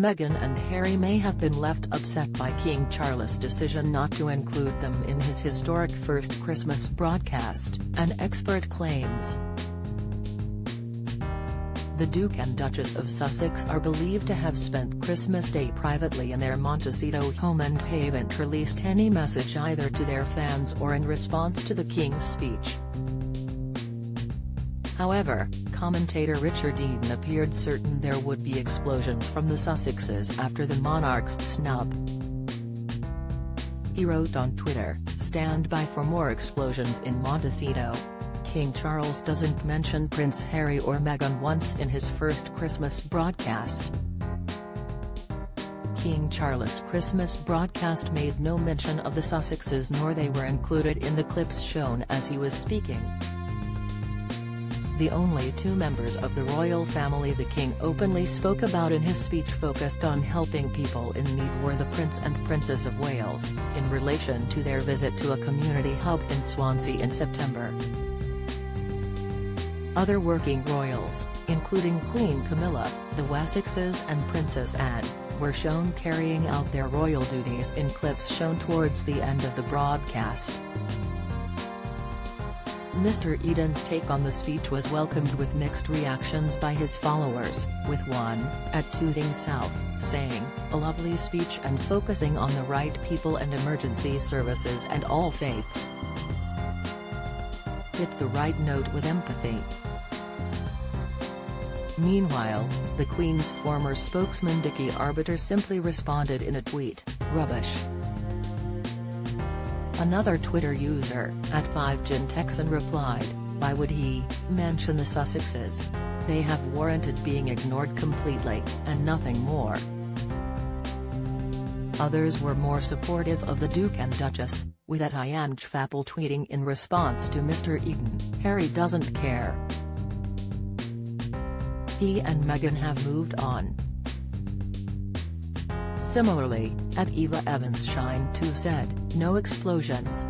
Meghan and Harry may have been left upset by King Charles' decision not to include them in his historic first Christmas broadcast, an expert claims. The Duke and Duchess of Sussex are believed to have spent Christmas Day privately in their Montecito home and haven't released any message either to their fans or in response to the King's speech. However, commentator Richard Eden appeared certain there would be explosions from the Sussexes after the monarch's snub. He wrote on Twitter, "Stand by for more explosions in Montecito." King Charles doesn't mention Prince Harry or Meghan once in his first Christmas broadcast. King Charles' Christmas broadcast made no mention of the Sussexes, nor they were included in the clips shown as he was speaking. The only two members of the royal family the King openly spoke about in his speech focused on helping people in need were the Prince and Princess of Wales, in relation to their visit to a community hub in Swansea in September. Other working royals, including Queen Camilla, the Sussexes and Princess Anne, were shown carrying out their royal duties in clips shown towards the end of the broadcast. Mr. Eden's take on the speech was welcomed with mixed reactions by his followers, with one, at Tooting South, saying, "A lovely speech and focusing on the right people and emergency services and all faiths. Hit the right note with empathy." Meanwhile, the Queen's former spokesman Dickie Arbiter simply responded in a tweet, "Rubbish." Another Twitter user, @5GinTexan replied, "Why would he mention the Sussexes? They have warranted being ignored completely, and nothing more." Others were more supportive of the Duke and Duchess, with @IamJFapple tweeting in response to Mr. Eden, "Harry doesn't care. He and Meghan have moved on." Similarly, @Eva Evans Shine 2 said, "No explosions.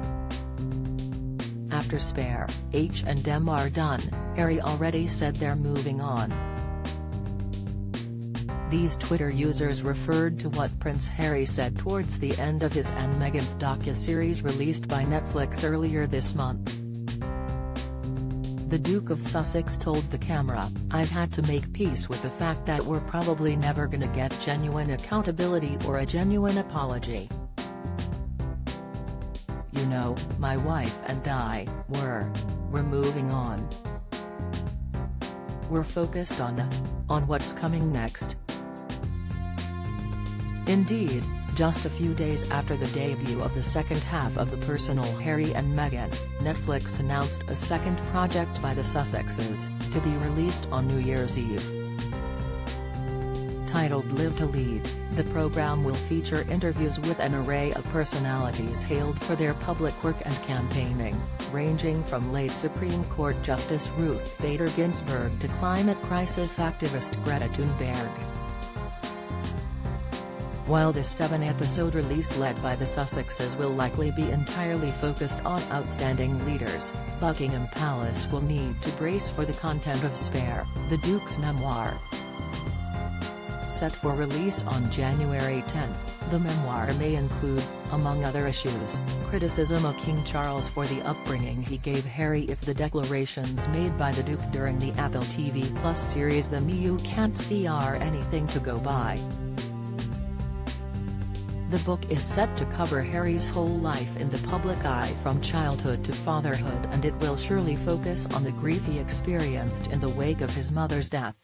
After Spare, H&M are done, Harry already said they're moving on." These Twitter users referred to what Prince Harry said towards the end of his and Meghan's docuseries released by Netflix earlier this month. The Duke of Sussex told the camera, "I've had to make peace with the fact that we're probably never gonna get genuine accountability or a genuine apology. You know, my wife and I, we're moving on. We're focused on what's coming next." Indeed, just a few days after the debut of the second half of the personal Harry and Meghan, Netflix announced a second project by the Sussexes, to be released on New Year's Eve. Titled Live to Lead, the program will feature interviews with an array of personalities hailed for their public work and campaigning, ranging from late Supreme Court Justice Ruth Bader Ginsburg to climate crisis activist Greta Thunberg. While this 7-episode release led by the Sussexes will likely be entirely focused on outstanding leaders, Buckingham Palace will need to brace for the content of Spare, the Duke's memoir. Set for release on January 10, the memoir may include, among other issues, criticism of King Charles for the upbringing he gave Harry if the declarations made by the Duke during the Apple TV+ series The Me You Can't See are anything to go by. The book is set to cover Harry's whole life in the public eye from childhood to fatherhood, and it will surely focus on the grief he experienced in the wake of his mother's death.